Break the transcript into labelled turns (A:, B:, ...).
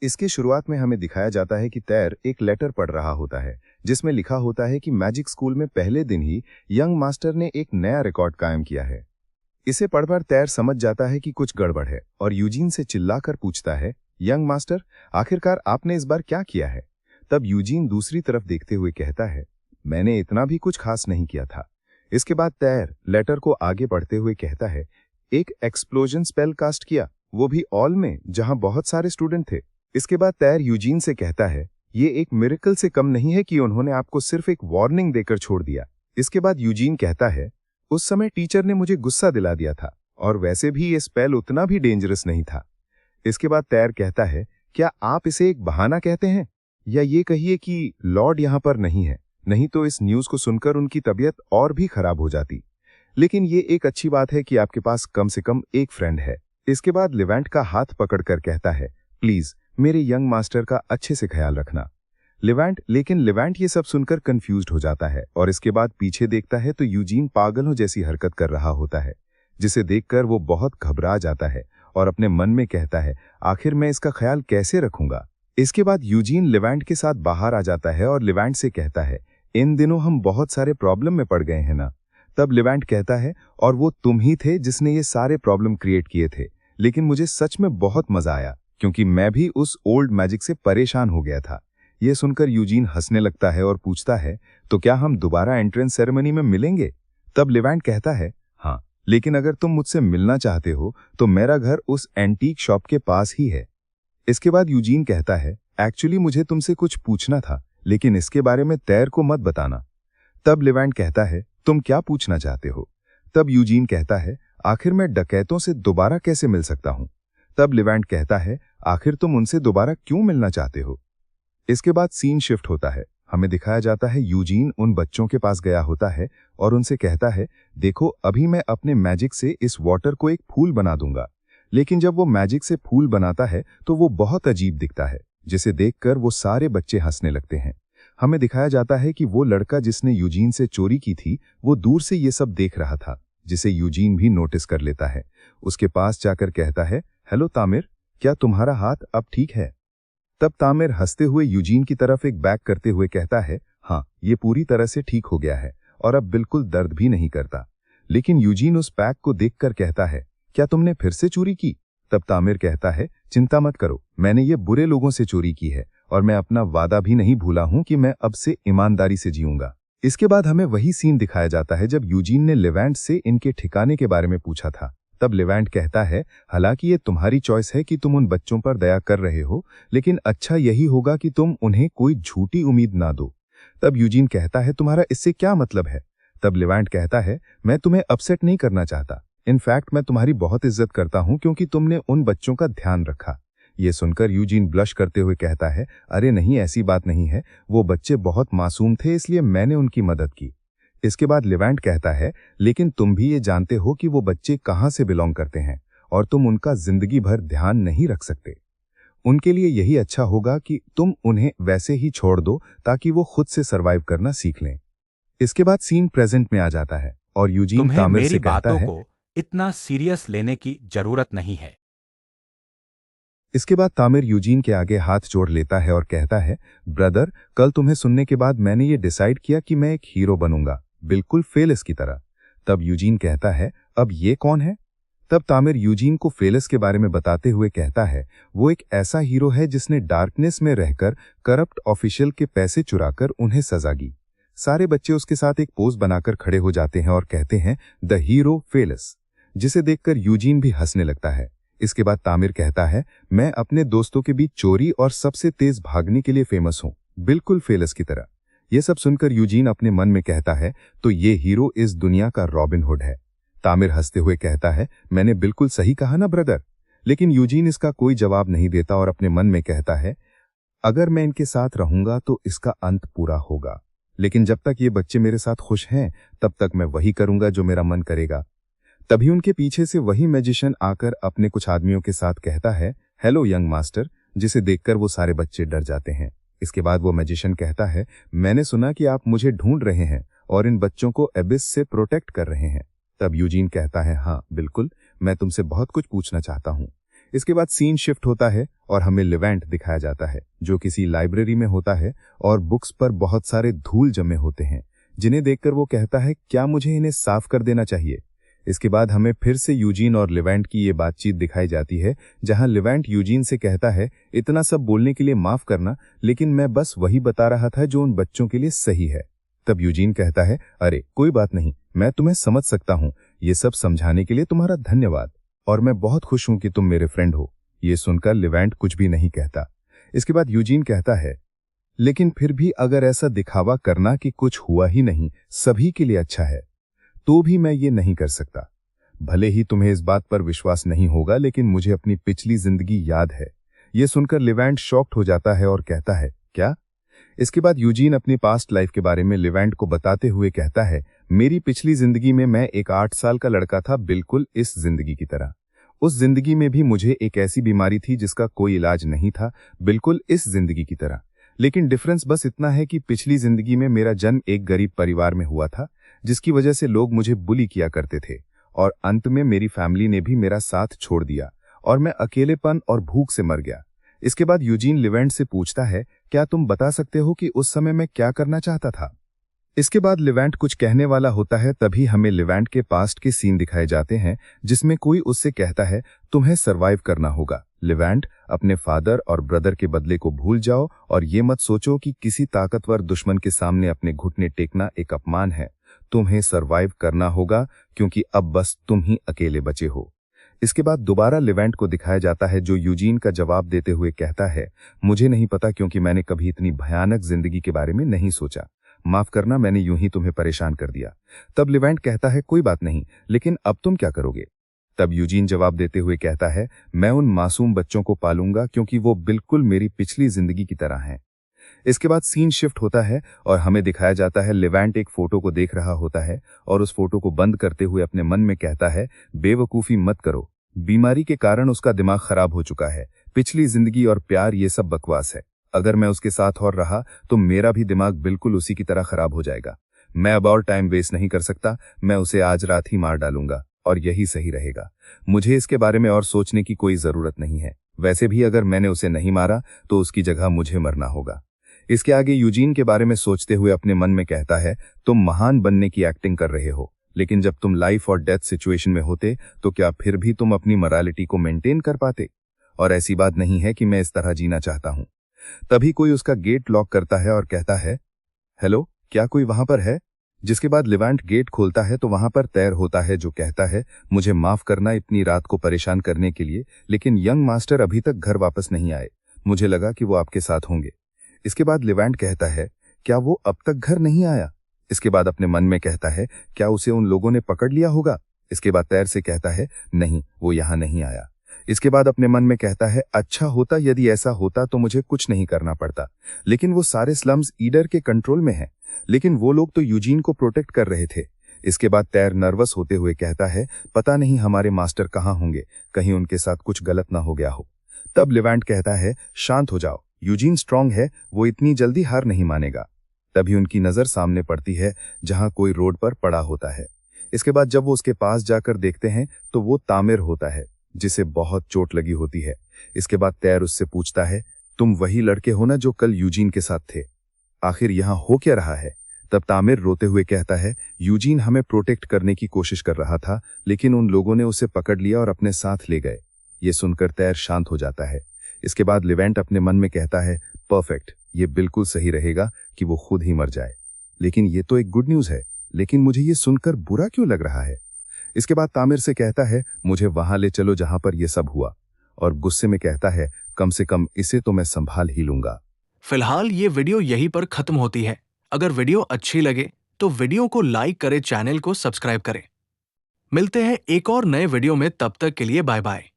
A: इसके शुरुआत में हमें दिखाया जाता है कि तैर एक लेटर पढ़ रहा होता है जिसमें लिखा होता है कि मैजिक स्कूल में पहले दिन ही यंग मास्टर ने एक नया रिकॉर्ड कायम किया है। इसे पढ़कर तैर समझ जाता है कि कुछ गड़बड़ है और यूजीन से चिल्लाकर पूछता है, यंग मास्टर, आखिरकार आपने इस बार क्या किया है? तब यूजीन दूसरी तरफ देखते हुए कहता है, मैंने इतना भी कुछ खास नहीं किया था। इसके बाद तैर लेटर को आगे पढ़ते हुए कहता है, एक एक्सप्लोजन स्पेल कास्ट किया, वो भी ऑल में जहां बहुत सारे स्टूडेंट थे। इसके बाद तैर यूजीन से कहता है, ये एक मिरेकल से कम नहीं है कि उन्होंने आपको सिर्फ एक वार्निंग देकर छोड़ दिया। इसके बाद यूजीन कहता है, उस समय टीचर ने मुझे गुस्सा दिला दिया था और वैसे भी ये स्पेल उतना भी डेंजरस नहीं था। इसके बाद तैर कहता है, क्या आप इसे एक बहाना कहते हैं, या ये कहिए कि लॉर्ड यहां पर नहीं है, नहीं तो इस न्यूज को सुनकर उनकी तबीयत और भी खराब हो जाती। लेकिन ये एक अच्छी बात है कि आपके पास कम से कम एक फ्रेंड है। इसके बाद लिवेंट का हाथ पकड़कर कहता है, प्लीज मेरे यंग मास्टर का अच्छे से ख्याल रखना। लेकिन लिवेंट ये सब सुनकर कंफ्यूज्ड हो जाता है और इसके बाद पीछे देखता है तो यूजीन पागलों जैसी हरकत कर रहा होता है, जिसे देखकर वो बहुत घबरा जाता है और अपने मन में कहता है, आखिर मैं इसका ख्याल कैसे रखूंगा। इसके बाद यूजीन लिवेंट के साथ बाहर आ जाता है और लिवेंट से कहता है, इन दिनों हम बहुत सारे प्रॉब्लम में पड़ गए हैं ना। तब लिवेंट कहता है, और वो तुम ही थे जिसने ये सारे प्रॉब्लम क्रिएट किए थे, लेकिन मुझे सच में बहुत मजा आया क्योंकि मैं भी उस ओल्ड मैजिक से परेशान हो गया था। ये सुनकर यूजीन हंसने लगता है और पूछता है, तो क्या हम दोबारा एंट्रेंस सेरेमनी में मिलेंगे? तब लिवेंट कहता है, हाँ, लेकिन अगर तुम मुझसे मिलना चाहते हो तो मेरा घर उस एंटीक शॉप के पास ही है। इसके बाद यूजीन कहता है, एक्चुअली मुझे तुमसे कुछ पूछना था, लेकिन इसके बारे में तैर को मत बताना। तब लिवेंट कहता है, तुम क्या पूछना चाहते हो? तब यूजीन कहता है, आखिर मैं डकैतों से दोबारा कैसे मिल सकता हूं? तब लिवेंट कहता है, आखिर तुम उनसे दोबारा क्यों मिलना चाहते हो? इसके बाद सीन शिफ्ट होता है। हमें दिखाया जाता है यूजीन उन बच्चों के पास गया होता है और उनसे कहता है, देखो अभी मैं अपने मैजिक से इस वाटर को एक फूल बना दूंगा। लेकिन जब वो मैजिक से फूल बनाता है तो वो बहुत अजीब दिखता है, जिसे देखकर वो सारे बच्चे हंसने लगते हैं। हमें दिखाया जाता है कि वो लड़का जिसने यूजीन से चोरी की थी वो दूर से ये सब देख रहा था, जिसे यूजीन भी नोटिस कर लेता है। उसके पास जाकर कहता है, हेलो तामिर, क्या तुम्हारा हाथ अब ठीक है? तब तामिर हंसते हुए यूजीन की तरफ एक बैक करते हुए कहता है, हाँ, ये पूरी तरह से ठीक हो गया है और अब बिल्कुल दर्द भी नहीं करता। लेकिन यूजीन उस पैक को देखकर कहता है, क्या तुमने फिर से चोरी की? तब तामिर कहता है, चिंता मत करो, मैंने ये बुरे लोगों से चोरी की है और मैं अपना वादा भी नहीं भूला हूं कि मैं अब से ईमानदारी से जीऊंगा। इसके बाद हमें वही सीन दिखाया जाता है जब यूजीन ने लिवेंट से इनके ठिकाने के बारे में पूछा था। तब लिवेंट कहता है, हालांकि ये तुम्हारी चॉइस है कि तुम उन बच्चों पर दया कर रहे हो, लेकिन अच्छा यही होगा कि तुम उन्हें कोई झूठी उम्मीद ना दो। तब यूजीन कहता है, तुम्हारा इससे क्या मतलब है? तब लिवेंट कहता है, मैं तुम्हें अपसेट नहीं करना चाहता, इनफैक्ट मैं तुम्हारी बहुत इज्जत करता हूं क्योंकि तुमने उन बच्चों का ध्यान रखा। ये सुनकर यूजीन ब्लश करते हुए कहता है, अरे नहीं, ऐसी बात नहीं है, वो बच्चे बहुत मासूम थे इसलिए मैंने उनकी मदद की। इसके बाद लिवेंट कहता है, लेकिन तुम भी ये जानते हो कि वो बच्चे कहां से बिलोंग करते हैं और तुम उनका जिंदगी भर ध्यान नहीं रख सकते। उनके लिए यही अच्छा होगा कि तुम उन्हें वैसे ही छोड़ दो ताकि वो खुद से सर्वाइव करना सीख लें। इसके बाद सीन प्रेजेंट में आ जाता है और यूजीन तामिर से कहता है,
B: को इतना सीरियस लेने की जरूरत नहीं है।
A: इसके बाद तामिर यूजीन के आगे हाथ जोड़ लेता है और कहता है, ब्रदर, कल तुम्हें सुनने के बाद मैंने ये डिसाइड किया कि मैं एक हीरो बनूंगा, बिल्कुल फेलिस की तरह। तब यूजीन कहता है, अब ये कौन है? तब तामिर यूजीन को फेलिस के बारे में बताते हुए कहता है, वो एक ऐसा हीरो है जिसने डार्कनेस में रहकर करप्ट ऑफिशियल के पैसे चुराकर उन्हें सजा दी। सारे बच्चे उसके साथ एक पोज बनाकर खड़े हो जाते हैं और कहते हैं, द हीरो फेलिस, जिसे देखकर यूजीन भी हंसने लगता है। इसके बाद तामिर कहता है, मैं अपने दोस्तों के बीच चोरी और सबसे तेज भागने के लिए फेमस हूं, बिल्कुल फेलिस की तरह। यह सब सुनकर यूजीन अपने मन में कहता है, तो ये हीरो इस दुनिया का रॉबिन हुड है। तामिर हंसते हुए कहता है, मैंने बिल्कुल सही कहा ना ब्रदर? लेकिन यूजीन इसका कोई जवाब नहीं देता और अपने मन में कहता है, अगर मैं इनके साथ रहूंगा तो इसका अंत पूरा होगा, लेकिन जब तक ये बच्चे मेरे साथ खुश हैं तब तक मैं वही करूंगा जो मेरा मन करेगा। तभी उनके पीछे से वही मैजिशियन आकर अपने कुछ आदमियों के साथ कहता है, हेलो यंग मास्टर, जिसे देखकर वो सारे बच्चे डर जाते हैं। इसके बाद वो मैजिशियन कहता है, मैंने सुना कि आप मुझे ढूंढ रहे हैं और इन बच्चों को एबिस से प्रोटेक्ट कर रहे हैं। तब यूजीन कहता है, हाँ बिल्कुल, मैं तुमसे बहुत कुछ पूछना चाहता हूँ। इसके बाद सीन शिफ्ट होता है और हमें लिवेंट दिखाया जाता है जो किसी लाइब्रेरी में होता है और बुक्स पर बहुत सारे धूल जमे होते हैं, जिन्हें देखकर वो कहता है क्या मुझे इन्हें साफ कर देना चाहिए। इसके बाद हमें फिर से यूजीन और लिवेंट की ये बातचीत दिखाई जाती है जहां लिवेंट यूजीन से कहता है इतना सब बोलने के लिए माफ करना, लेकिन मैं बस वही बता रहा था जो उन बच्चों के लिए सही है। तब यूजीन कहता है अरे कोई बात नहीं, मैं तुम्हें समझ सकता हूँ, ये सब समझाने के लिए तुम्हारा धन्यवाद और मैं बहुत खुश हूं कि तुम मेरे फ्रेंड हो। ये सुनकर लिवेंट कुछ भी नहीं कहता। इसके बाद यूजीन कहता है लेकिन फिर भी अगर ऐसा दिखावा करना कि कुछ हुआ ही नहीं, सभी के लिए अच्छा है, तो भी मैं ये नहीं कर सकता। भले ही तुम्हें इस बात पर विश्वास नहीं होगा, लेकिन मुझे अपनी पिछली जिंदगी याद है। ये सुनकर लिवेंट शॉक्ड हो जाता है और कहता है क्या? इसके बाद यूजीन अपनी पास्ट लाइफ के बारे में लिवेंट को बताते हुए कहता है मेरी पिछली जिंदगी में मैं एक 8 साल का लड़का था, बिल्कुल इस जिंदगी की तरह। उस जिंदगी में भी मुझे एक ऐसी बीमारी थी जिसका कोई इलाज नहीं था, बिल्कुल इस जिंदगी की तरह। लेकिन डिफरेंस बस इतना है कि पिछली जिंदगी में मेरा जन्म एक गरीब परिवार में हुआ था, जिसकी वजह से लोग मुझे बुली किया करते थे और अंत में मेरी फैमिली ने भी मेरा साथ छोड़ दिया और मैं अकेलेपन और भूख से मर गया। इसके बाद यूजीन लिवेंट से पूछता है क्या तुम बता सकते हो कि उस समय मैं क्या करना चाहता था? इसके बाद लिवेंट कुछ कहने वाला होता है, तभी हमें लिवेंट के पास्ट के सीन दिखाए जाते हैं जिसमें कोई उससे कहता है तुम्हें सरवाइव करना होगा। लिवेंट अपने फादर और ब्रदर के बदले को भूल जाओ और ये मत सोचो कि किसी ताकतवर दुश्मन के सामने अपने घुटने टेकना एक अपमान है। तुम्हें सरवाइव करना होगा क्योंकि अब बस तुम ही अकेले बचे हो। इसके बाद दोबारा लिवेंट को दिखाया जाता है जो यूजीन का जवाब देते हुए कहता है मुझे नहीं पता क्योंकि मैंने कभी इतनी भयानक जिंदगी के बारे में नहीं सोचा। माफ करना, मैंने यूं ही तुम्हें परेशान कर दिया। तब लिवेंट कहता है कोई बात नहीं, लेकिन अब तुम क्या करोगे? तब यूजीन जवाब देते हुए कहता है मैं उन मासूम बच्चों को पालूंगा क्योंकि वो बिल्कुल मेरी पिछली जिंदगी की तरह हैं। इसके बाद सीन शिफ्ट होता है और हमें दिखाया जाता है लिवेंट एक फोटो को देख रहा होता है और उस फोटो को बंद करते हुए अपने मन में कहता है बेवकूफी मत करो, बीमारी के कारण उसका दिमाग खराब हो चुका है, पिछली जिंदगी और प्यार ये सब बकवास है। अगर मैं उसके साथ और रहा तो मेरा भी दिमाग बिल्कुल उसी की तरह खराब हो जाएगा। मैं अब और टाइम वेस्ट नहीं कर सकता, मैं उसे आज रात ही मार डालूंगा और यही सही रहेगा। मुझे इसके बारे में और सोचने की कोई जरूरत नहीं है। वैसे भी अगर मैंने उसे नहीं मारा तो उसकी जगह मुझे मरना होगा। इसके आगे यूजीन के बारे में सोचते हुए अपने मन में कहता है तुम महान बनने की एक्टिंग कर रहे हो, लेकिन जब तुम लाइफ और डेथ सिचुएशन में होते तो क्या फिर भी तुम अपनी मोरालिटी को मेंटेन कर पाते? और ऐसी बात नहीं है कि मैं इस तरह जीना चाहता हूं। तभी कोई उसका गेट लॉक करता है और कहता है हेलो, क्या कोई वहां पर है? जिसके बाद लिवेंट गेट खोलता है तो वहां पर तैर होता है जो कहता है मुझे माफ करना इतनी रात को परेशान करने के लिए, लेकिन यंग मास्टर अभी तक घर वापस नहीं आए, मुझे लगा कि वो आपके साथ होंगे। इसके बाद लिवेंट कहता है क्या वो अब तक घर नहीं आया? इसके बाद अपने मन में कहता है क्या उसे उन लोगों ने पकड़ लिया होगा? इसके बाद तैर से कहता है नहीं, वो यहाँ नहीं आया। इसके बाद अपने मन में कहता है अच्छा होता यदि ऐसा होता तो मुझे कुछ नहीं करना पड़ता, लेकिन वो सारे स्लम्स ईडर के कंट्रोल में हैं, लेकिन वो लोग तो यूजीन को प्रोटेक्ट कर रहे थे। इसके बाद तैर नर्वस होते हुए कहता है पता नहीं हमारे मास्टर कहाँ होंगे, कहीं उनके साथ कुछ गलत ना हो गया हो। तब लिवेंट कहता है शांत हो जाओ, यूजीन स्ट्रांग है, वो इतनी जल्दी हार नहीं मानेगा। तभी उनकी नजर सामने पड़ती है जहां कोई रोड पर पड़ा होता है। इसके बाद जब वो उसके पास जाकर देखते हैं तो वो तामिर होता है जिसे बहुत चोट लगी होती है। इसके बाद तैर उससे पूछता है तुम वही लड़के हो ना जो कल यूजीन के साथ थे, आखिर यहाँ हो क्या रहा है? तब तामिर रोते हुए कहता है यूजीन हमें प्रोटेक्ट करने की कोशिश कर रहा था, लेकिन उन लोगों ने उसे पकड़ लिया और अपने साथ ले गए। ये सुनकर तैर शांत हो जाता है। इसके बाद लिवेंट अपने मन में कहता है परफेक्ट, ये बिल्कुल सही रहेगा कि वो खुद ही मर जाए, लेकिन ये तो एक गुड न्यूज है, लेकिन मुझे ये सुनकर बुरा क्यों लग रहा है? इसके बाद तामिर से कहता है मुझे वहां ले चलो जहां पर यह सब हुआ, और गुस्से में कहता है कम से कम इसे तो मैं संभाल ही लूंगा।
C: फिलहाल ये वीडियो यहीं पर खत्म होती है। अगर वीडियो अच्छी लगे तो वीडियो को लाइक करें, चैनल को सब्सक्राइब करें। मिलते हैं एक और नए वीडियो में, तब तक के लिए बाय बाय।